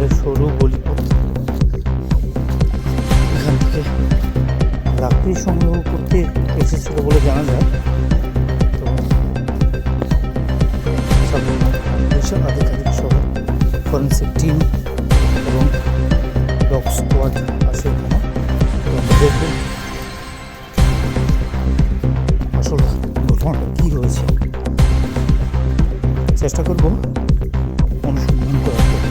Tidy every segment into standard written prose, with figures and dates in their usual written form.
জঙ্গলের সরু গলিপথ, এখান থেকে লাকড়ি সংগ্রহ করতে এসেছিল বলে জানা যায়। তো পুলিশের আধিকারিক সহ ফরেন্সিক টিম এবং ডগ স্কোয়াড আসে এখানে। তো আমরা দেখব আসল ঘটনাটা কী হয়েছে, চেষ্টা করব অনুসন্ধান করার জন্য।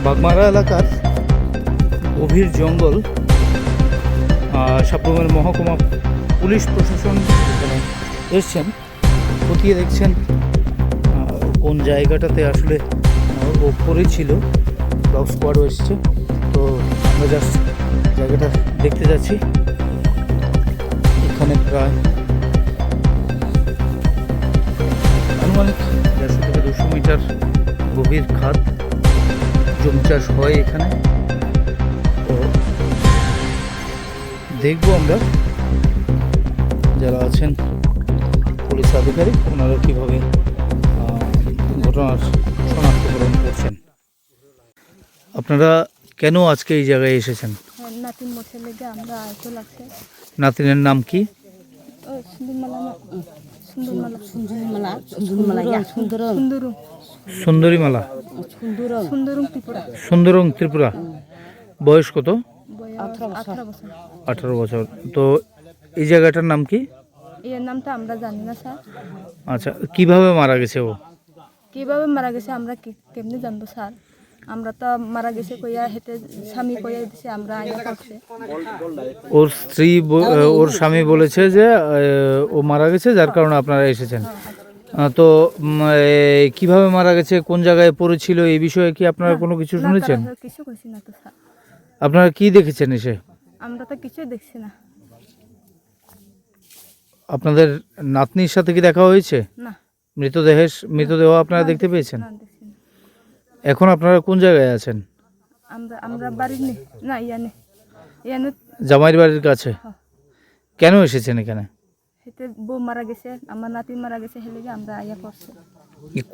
বাগমারা এলাকার গভীর জঙ্গল, সাপ্রমের মহকুমা পুলিশ প্রশাসন এখানে এসছেন, খতিয়ে দেখছেন কোন জায়গাটাতে আসলে ও পড়েছিল। ডগ স্কোয়াডও এসছে, তো আমরা জাস্ট জায়গাটা দেখতে যাচ্ছি। এখানে প্রায় আনুমানিক 150 থেকে 200 মিটার গভীর খাদ, জমি চাষ হয় এখানে। তো দেখবো আমরা যারা আছেন পুলিশ আধিকারিক, ওনারা কীভাবে ঘটনার শনাক্তকরণ করছেন। আপনারা কেন আজকে এই জায়গায় এসেছেন? নাতিন বছর লেগে আমরা আয়তো লাগছে। নাতিনের নাম কি? সুন্দরীমালা, সুন্দরং ত্রিপুরা। বয়স কত? 18 বছর। তো এই জায়গাটার নাম কি? এর নামটা আমরা জানি না স্যার। আচ্ছা, কিভাবে মারা গেছে ও? কিভাবে মারা গেছে আমরা কেমনি জানবো স্যার? আমরা তো মারা গেছে কইয়া হেঁটে স্বামী কইয়া দিছে, আমরা আইয়া করছে। ওর স্ত্রী ওর স্বামী বলেছে যে ও মারা গেছে, যার কারণে আপনারা এসেছেন। তো কিভাবে মারা গেছে, কোন জায়গায় পড়েছিল, এই বিষয়ে কি আপনারা কোনো কিছু শুনেছেন? কিছু কইছি না তো স্যার। আপনারা কি দেখেছেন এসে? আমরা তো কিছুই দেখছি না। আপনাদের নাতনির সাথে কি দেখা হয়েছে? না। মৃতদেহ আপনারা দেখতে পেয়েছেন? না, দেখছি না। এখন আপনারা কোন জায়গায় আছেন? আমরা বাড়ির নেই না, ইয়ানে জামাইয়ের বাড়ির কাছে। কেন এসেছেন এখানে? হেতে বউ মারা গেছে, আমার নাতি মারা গেছে, হেলে আমরা আইয়া করছে।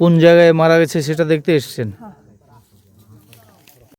কোন জায়গায় মারা গেছে সেটা দেখতে এসেছেন? হ্যাঁ।